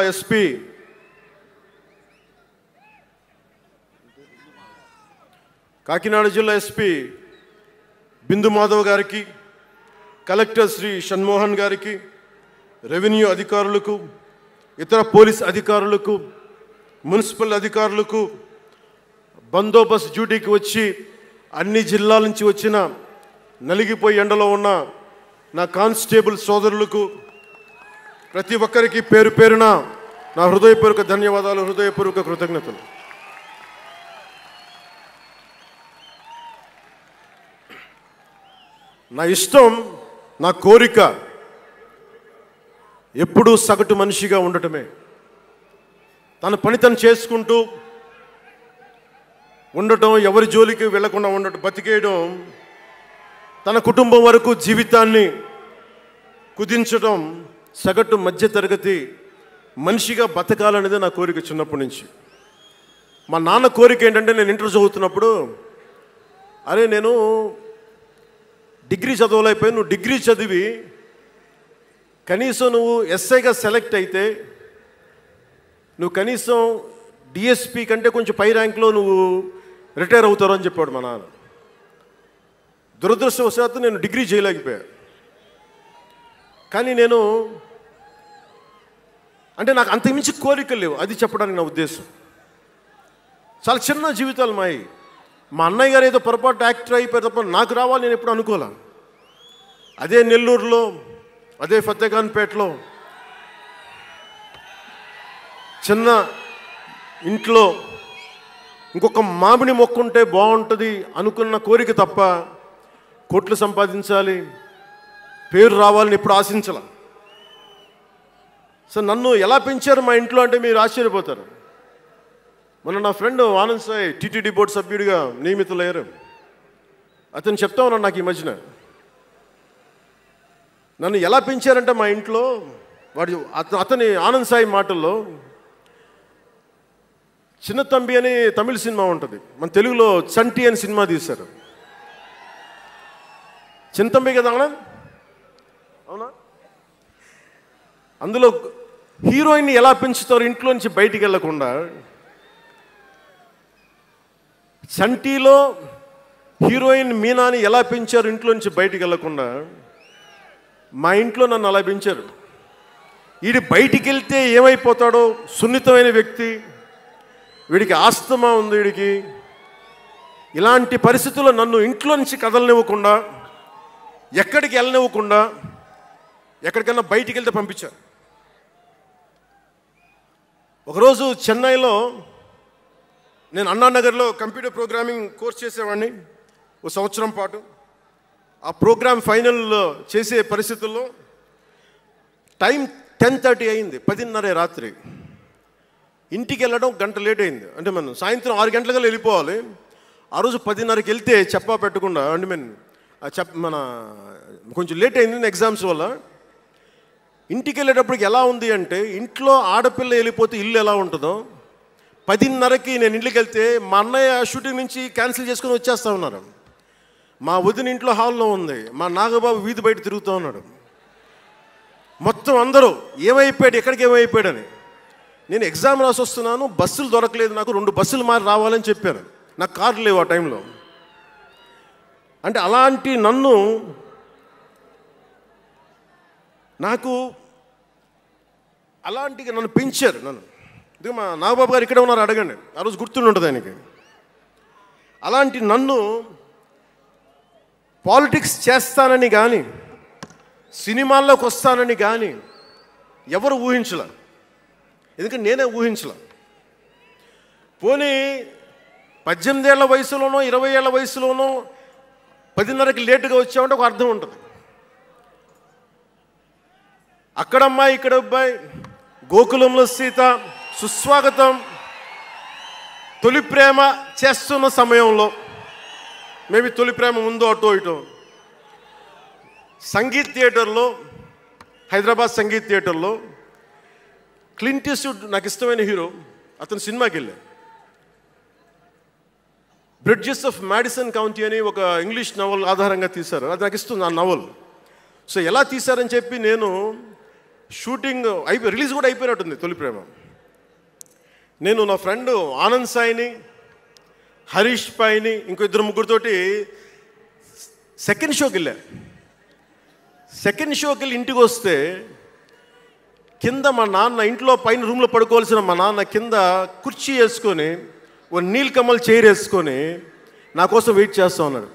ఎస్పీ బిందు మాధవ్ గారికి, కలెక్టర్ శ్రీ షణ్మోహన్ గారికి, రెవెన్యూ అధికారులకు, ఇతర పోలీస్ అధికారులకు, మున్సిపల్ అధికారులకు, బందోబస్తు డ్యూటీకి వచ్చి అన్ని జిల్లాల నుంచి వచ్చిన నలిగిపోయి ఎండలో ఉన్న నా కానిస్టేబుల్ సోదరులకు, ప్రతి ఒక్కరికి పేరు పేరున నా హృదయపూర్వక ధన్యవాదాలు, హృదయపూర్వక కృతజ్ఞతలు. నా ఇష్టం, నా కోరిక ఎప్పుడూ సగటు మనిషిగా ఉండటమే. తన పని తను చేసుకుంటూ ఉండటం, ఎవరి జోలికి వెళ్లకుండా ఉండటం, బతికేయడం, తన కుటుంబం వరకు జీవితాన్ని కుదించడం, సగటు మధ్యతరగతి మనిషిగా బతకాలనేది నా కోరిక చిన్నప్పటి నుంచి. మా నాన్న కోరిక ఏంటంటే, నేను ఇంటర్ చదువుతున్నప్పుడు, అరే నేను డిగ్రీ చదవలేకపోయి, నువ్వు డిగ్రీ చదివి కనీసం నువ్వు ఎస్ఐగా సెలెక్ట్ అయితే నువ్వు కనీసం డిఎస్పీ కంటే కొంచెం పై ర్యాంక్లో నువ్వు రిటైర్ అవుతారు అని చెప్పాడు మా నాన్న. దురదృష్టవశాత్తు నేను డిగ్రీ చేయలేకపోయా. కానీ నేను అంటే నాకు అంతకుమించి కోరికలు లేవు, అది చెప్పడానికి నా ఉద్దేశం. చాలా చిన్న జీవితాలు మాయి. మా అన్నయ్య గారు ఏదో పొరపాటు యాక్టర్ అయిపోయారు తప్ప నాకు రావాలి నేను ఎప్పుడు అనుకోలే. అదే నెల్లూరులో, అదే ఫతేఖాన్పేటలో చిన్న ఇంట్లో ఇంకొక మామిడి మొక్క ఉంటే బాగుంటుంది అనుకున్న కోరిక తప్ప కోట్లు సంపాదించాలి, పేరు రావాలని ఎప్పుడు ఆశించాల. సో నన్ను ఎలా పెంచారు మా ఇంట్లో అంటే మీరు ఆశ్చర్యపోతారు. మొన్న నా friend Anand Sai TTD board సభ్యుడిగా నియమితులయ్యారు. అతను చెప్తా ఉన్నాను నాకు ఈ మధ్యన, నన్ను ఎలా పెంచారంటే మా ఇంట్లో అతని ఆనంద్ సాయి మాటల్లో, చిన్న తంబి అని తమిళ సినిమా ఉంటుంది, మన తెలుగులో చంటి అని సినిమా తీశారు. చిన్న తంబి కదా ఆనంద్, అవునా? అందులో హీరోయిన్ని ఎలా పెంచుతారు ఇంట్లోంచి బయటికి వెళ్ళకుండా? చంటీలో హీరోయిన్ మీనాని ఎలా పెంచారు ఇంట్లోంచి బయటికి వెళ్ళకుండా? మా ఇంట్లో నన్ను అలా పెంచారు. వీడి బయటికి వెళ్తే ఏమైపోతాడో, సున్నితమైన వ్యక్తి, వీడికి ఆస్తమా ఉంది, వీడికి ఇలాంటి పరిస్థితుల్లో నన్ను ఇంట్లో నుంచి కదలనివ్వకుండా, ఎక్కడికి వెళ్ళనివ్వకుండా, ఎక్కడికన్నా బయటికి వెళ్తే పంపించారు. ఒకరోజు చెన్నైలో నేను అన్నానగర్లో కంప్యూటర్ ప్రోగ్రామింగ్ కోర్స్ చేసేవాడిని ఒక సంవత్సరం పాటు. ఆ ప్రోగ్రామ్ ఫైనల్ చేసే పరిస్థితుల్లో టైం 10:30 అయింది, 10:30 రాత్రి. ఇంటికి వెళ్ళడం గంట లేట్ అయింది. అంటే మనం సాయంత్రం 6 గంటలకల్లా వెళ్ళిపోవాలి. ఆ రోజు 10:30కి వెళ్తే చెప్పా పెట్టకుండా, అంటే మన కొంచెం లేట్ అయింది ఎగ్జామ్స్ వల్ల. ఇంటికి వెళ్ళేటప్పటికి ఎలా ఉంది అంటే, ఇంట్లో ఆడపిల్ల వెళ్ళిపోతే ఇల్లు ఎలా ఉంటుందో, 10:30కి నేను ఇంటికి వెళ్తే మా అన్నయ్య షూటింగ్ నుంచి క్యాన్సిల్ చేసుకుని వచ్చేస్తా ఉన్నారు. మా వదిన ఇంట్లో హాల్లో ఉంది, మా నాగబాబు వీధి బయట తిరుగుతూ ఉన్నాడు. మొత్తం అందరూ ఏమైపోయాడు, ఎక్కడికి ఏమైపోయాడని. నేను ఎగ్జామ్ రాసి వస్తున్నాను, బస్సులు దొరకలేదు నాకు, 2 బస్సులు మారి రావాలని చెప్పాను. నాకు కార్లు లేవు ఆ టైంలో. అంటే అలాంటి నన్ను పెంచారు నన్ను. ఇది మా నాగబాబు గారు ఇక్కడే ఉన్నారు, అడగండి, ఆ రోజు గుర్తుండి ఉంటుంది ఆయనకి. అలాంటి నన్ను పాలిటిక్స్ చేస్తానని కానీ, సినిమాల్లోకి వస్తానని కానీ ఎవరు ఊహించలే. ఎందుకంటే నేనే ఊహించలే. పోనీ 18 ఏళ్ల వయసులోనో 20 ఏళ్ల వయసులోనో 10:30కి లేటుగా వచ్చామంటే ఒక అర్థం ఉంటుంది. అక్కడమ్మాయి ఇక్కడ అబ్బాయి, గోకులంలో సీత, సుస్వాగతం, తొలి ప్రేమ చేస్తున్న సమయంలో, మేబీ తొలి ప్రేమ ముందు అటో ఇటో, సంగీత్ థియేటర్లో, హైదరాబాద్ సంగీత్ థియేటర్లో క్లింట్ ఈస్ట్వుడ్ నాకు ఇష్టమైన హీరో, అతను సినిమాకి వెళ్ళా. బ్రిడ్జెస్ ఆఫ్ మాడిసన్ కౌంటీ అని ఒక ఇంగ్లీష్ నవల్ ఆధారంగా తీశారు. అది నాకు ఇస్తుంది ఆ నవల్. సో ఎలా తీశారని చెప్పి నేను షూటింగ్ రిలీజ్ కూడా అయిపోయినట్టుంది తొలి ప్రేమ. నేను నా ఫ్రెండ్ ఆనంద్ సాయిని, హరీష్ పాయిని, ఇంకో 2-3తోటి సెకండ్ షోకి వెళ్ళా. సెకండ్ షోకి వెళ్ళి ఇంటికి వస్తే కింద మా నాన్న, ఇంట్లో పైన రూమ్లో పడుకోవాల్సిన మా నాన్న కింద కుర్చీ వేసుకొని, ఓ నీల్ కమల్ చైర్ వేసుకొని నా కోసం వెయిట్ చేస్తూ ఉన్నాడు.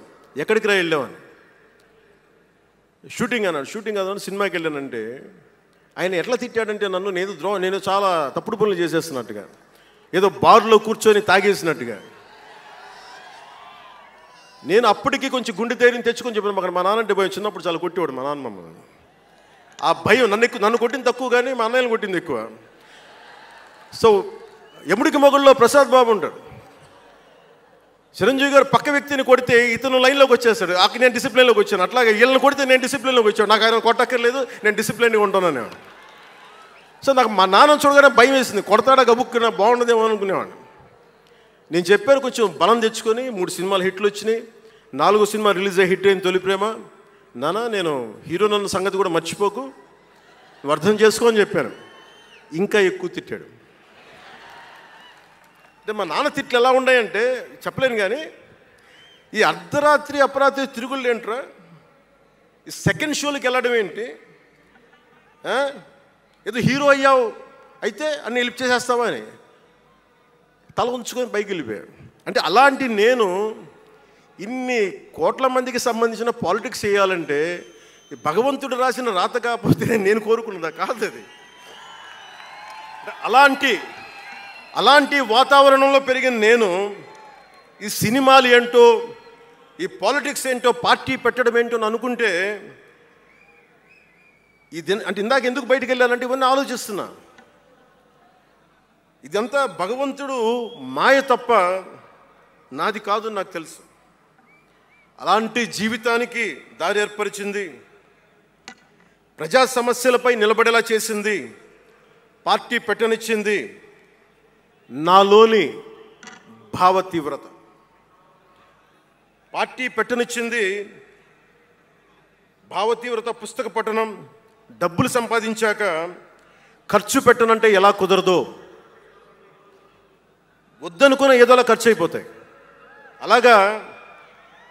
ఎక్కడికి రా వెళ్ళామని. షూటింగ్ అన్నాడు. షూటింగ్ అదని సినిమాకి వెళ్ళానంటే ఆయన ఎట్లా తిట్టాడంటే నన్ను, నేను చాలా తప్పుడు పనులు చేసేస్తున్నట్టుగా, ఏదో బార్లో కూర్చొని తాగేసినట్టుగా. నేను అప్పటికి కొంచెం గుండె ధైర్యం తెచ్చుకొని చెప్పాను. అక్కడ మా నాన్నంటే భయం, చిన్నప్పుడు చాలా కొట్టేవాడు మా నాన్న మమ్మల్ని. ఆ భయం నన్ను కొట్టింది తక్కువ కానీ మా అన్నయ్యని కొట్టింది ఎక్కువ. సో యముడికి మొగుళ్ళలో ప్రసాద్ బాబు ఉంటాడు. చిరంజీవి గారు పక్క వ్యక్తిని కొడితే ఇతను లైన్లోకి వచ్చేస్తాడు. అక్కడ నేను డిసిప్లిన్లోకి వచ్చాను. అట్లాగే వీళ్ళని కొడితే నేను డిసిప్లిన్లోకి వచ్చాను. నాకు ఆయన కొట్టక్కర్లేదు, నేను డిసిప్లిన్గా ఉంటాను. సో నాకు మా నాన్న చూడగానే భయం వేసింది. కొడతాడా గబుక్కున బాగుండదేమో అనుకునేవాడిని. నేను చెప్పాను కొంచెం బలం తెచ్చుకొని, 3 సినిమాలు హిట్లు వచ్చినాయి, 4వ సినిమా రిలీజ్ అయ్యి హిట్ అయింది తొలి ప్రేమ. నాన్న నేను హీరో నన్న సంగతి కూడా మర్చిపోకు, నువ్వు అర్థం చేసుకో అని చెప్పాను. ఇంకా ఎక్కువ తిట్టాడు. అంటే మా నాన్న తిట్లు ఎలా ఉన్నాయంటే చెప్పలేను. కానీ ఈ అర్ధరాత్రి అపరాత్రి తిరుగుళ్ళు ఏంట్రా, ఈ సెకండ్ షోలకి వెళ్ళడం ఏంటి, ఏదో హీరో అయ్యావు అయితే అన్ని హెల్ప్ చేసేస్తావా అని తల ఉంచుకొని పైకి వెళ్ళిపోయాడు. అంటే అలాంటి నేను ఇన్ని కోట్ల మందికి సంబంధించిన పాలిటిక్స్ చేయాలంటే భగవంతుడు రాసిన రాత కాకపోతే నేను కోరుకున్నదా కాదు అది. అలాంటి వాతావరణంలో పెరిగిన నేను ఈ సినిమాలు ఏంటో, ఈ పాలిటిక్స్ ఏంటో, పార్టీ పెట్టడం ఏంటో అని అనుకుంటే అంటే ఇందాక ఎందుకు బయటికి వెళ్ళానంటే ఇవన్నీ ఆలోచిస్తున్నా. ఇదంతా భగవంతుడు మాయ తప్ప నాది కాదు నాకు తెలుసు. అలాంటి జీవితానికి దారి ఏర్పరిచింది, ప్రజా సమస్యలపై నిలబడేలా చేసింది, పార్టీ పెట్టనిచ్చింది నాలోని భావ తీవ్రత. పార్టీ పెట్టనిచ్చింది భావ తీవ్రత, పుస్తక పఠనం, డబ్బులు సంపాదించాక ఖర్చు పెట్టనంటే ఎలా కుదరదో, వద్దనుకున్న ఏదోలా ఖర్చు అయిపోతాయి. అలాగా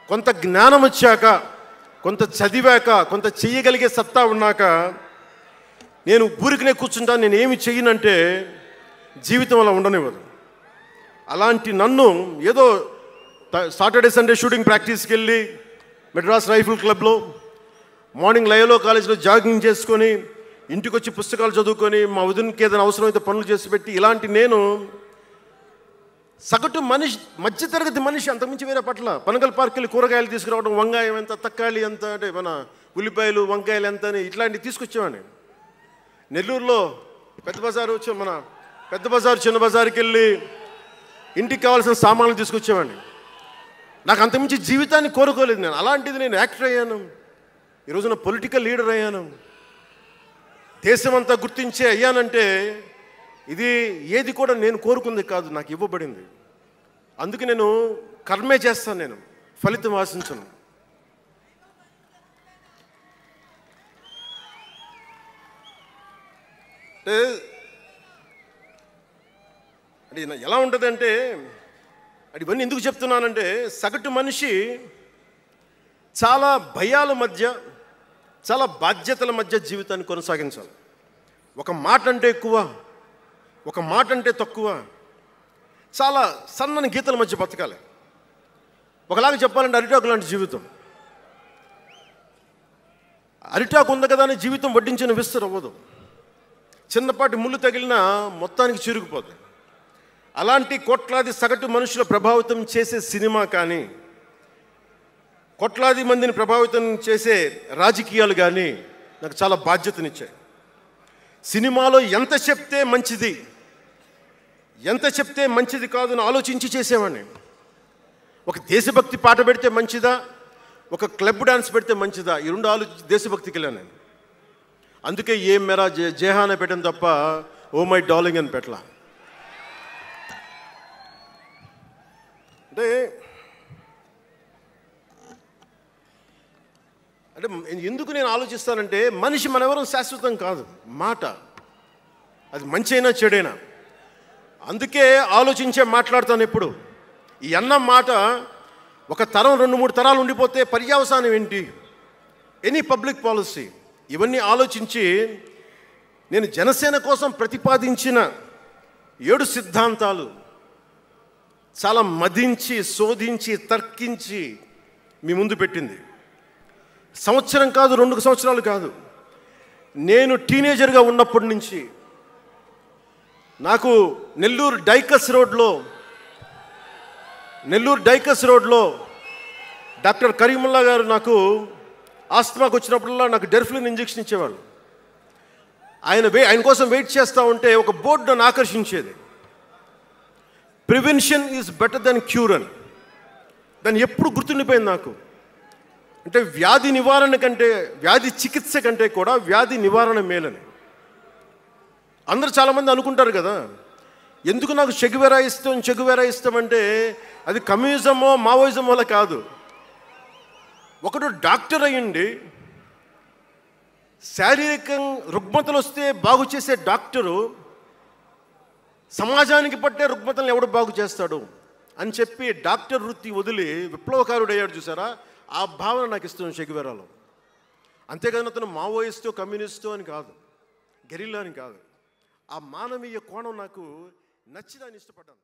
కొంత జ్ఞానం వచ్చాక, కొంత చదివాక, కొంత చెయ్యగలిగే సత్తా ఉన్నాక నేను ఊరికనే కూర్చుంటాను, నేను ఏమి చెయ్యనంటే జీవితం అలా ఉండనివ్వదు. అలాంటి నన్ను ఏదో సాటర్డే సండే షూటింగ్ ప్రాక్టీస్కి వెళ్ళి మెడ్రాస్ రైఫిల్ క్లబ్లో, మార్నింగ్ లయోలా కాలేజ్లో జాగింగ్ చేసుకొని, ఇంటికి వచ్చి పుస్తకాలు చదువుకొని, మా వదినకి ఏదైనా అవసరమైతే పనులు చేసి పెట్టి, ఇలాంటి నేను సగటు మనిషి, మధ్యతరగతి మనిషి, అంతకుమించి వేరే పట్ల. పనగల్ పార్క్ వెళ్ళి కూరగాయలు తీసుకురావడం, వంకాయ ఎంత, తక్కాలి ఎంత, అంటే మన ఉల్లిపాయలు వంకాయలు ఎంత అని ఇట్లాంటివి తీసుకొచ్చేవాడిని. నెల్లూరులో పెద్ద బజారు వచ్చి, మన పెద్ద బజారు చిన్న బజారుకి వెళ్ళి ఇంటికి కావాల్సిన సామాన్లు తీసుకొచ్చేవాడిని. నాకు అంతకుమించి జీవితాన్ని కోరుకోలేదు నేను. అలాంటిది నేను యాక్టర్ అయ్యాను, ఈరోజున పొలిటికల్ లీడర్ అయ్యాను, దేశమంతా గుర్తించే అయ్యానంటే ఇది ఏది కూడా నేను కోరుకుంది కాదు, నాకు ఇవ్వబడింది. అందుకే నేను కర్మే చేస్తాను, నేను ఫలితం ఆశించను. అంటే ఎలా ఉంటుందంటే, అది ఇవన్నీ ఎందుకు చెప్తున్నానంటే, సగటు మనిషి చాలా భయాల మధ్య, చాలా బాధ్యతల మధ్య జీవితాన్ని కొనసాగించాలి. ఒక మాట అంటే ఎక్కువ, ఒక మాట అంటే తక్కువ, చాలా సన్నని గీతల మధ్య బతకాలి. ఒకలాగా చెప్పాలంటే అరిటాకు లాంటి జీవితం. అరిటాకు ఉంది కదా అని జీవితం వడ్డించిన విస్తరు అవ్వదు. చిన్నపాటి ముళ్ళు తగిలినా మొత్తానికి చిరుగుపోతుంది. అలాంటి కోట్లాది సగటు మనుషుల ప్రభావితం చేసే సినిమా కానీ, కోట్లాది మందిని ప్రభావితం చేసే రాజకీయాలు కానీ నాకు చాలా బాధ్యతనిచ్చాయి. సినిమాలో ఎంత చెప్తే మంచిది, ఎంత చెప్తే మంచిది కాదు అని ఆలోచించి చేసేవాడిని. ఒక దేశభక్తి పాట పెడితే మంచిదా, ఒక క్లబ్ డాన్స్ పెడితే మంచిదా, ఈ రెండు ఆలోచించి దేశభక్తికి వెళ్ళాను నేను. అందుకే ఏ మెరా జేహానే పెట్టాను తప్ప ఓ మై డార్లింగ్ అని పెట్టలా. అంటే అంటే ఎందుకు నేను ఆలోచిస్తానంటే, మనిషి మనెవరం శాశ్వతం కాదు. మాట అది మంచి అయినా చెడైనా, అందుకే ఆలోచించే మాట్లాడతాను ఎప్పుడు. ఈ అన్న మాట ఒక తరం 2-3 తరాలు ఉండిపోతే పర్యవసానం ఏంటి, ఎనీ పబ్లిక్ పాలసీ, ఇవన్నీ ఆలోచించి నేను జనసేన కోసం ప్రతిపాదించిన 7 సిద్ధాంతాలు చాలా మదించి, శోధించి, తర్కించి మీ ముందు పెట్టింది. సంవత్సరం కాదు, 2 సంవత్సరాలు కాదు, నేను టీనేజర్గా ఉన్నప్పటి నుంచి నాకు నెల్లూరు డైకస్ రోడ్లో డాక్టర్ కరీముల్లా గారు నాకు ఆస్తమాకు వచ్చినప్పుడల్లా నాకు డెర్ఫ్లిన్ ఇంజెక్షన్ ఇచ్చేవాళ్ళు. ఆయన కోసం వెయిట్ చేస్తూ ఉంటే ఒక బోర్డు నన్ను ఆకర్షించేది, prevention is better than cure అని. దాన్ని ఎప్పుడు గుర్తుండిపోయింది నాకు. అంటే వ్యాధి నివారణ కంటే, వ్యాధి చికిత్స కంటే కూడా వ్యాధి నివారణ మేలని. అందరూ చాలామంది అనుకుంటారు కదా, ఎందుకు నాకు చెగువెరా ఇష్టం అంటే అది కమ్యూనిజమో మావోయిజమో కాదు. ఒకడు డాక్టర్ అయ్యండి, శారీరకం రుగ్మతలు వస్తే బాగు చేసే డాక్టరు సమాజానికి పట్టే రుగ్మతలను ఎవడు బాగు చేస్తాడు అని చెప్పి డాక్టర్ వృత్తి వదిలి విప్లవకారుడు అయ్యాడు చూసారా, ఆ భావన నాకు ఇష్టం చెగువెరాలో. అంతేకాదు అతను మావోయిస్టో కమ్యూనిస్టో అని కాదు, గెరిల్లా అని కాదు, ఆ మానవీయ కోణం నాకు నచ్చి దాన్ని ఇష్టపడ్డాను.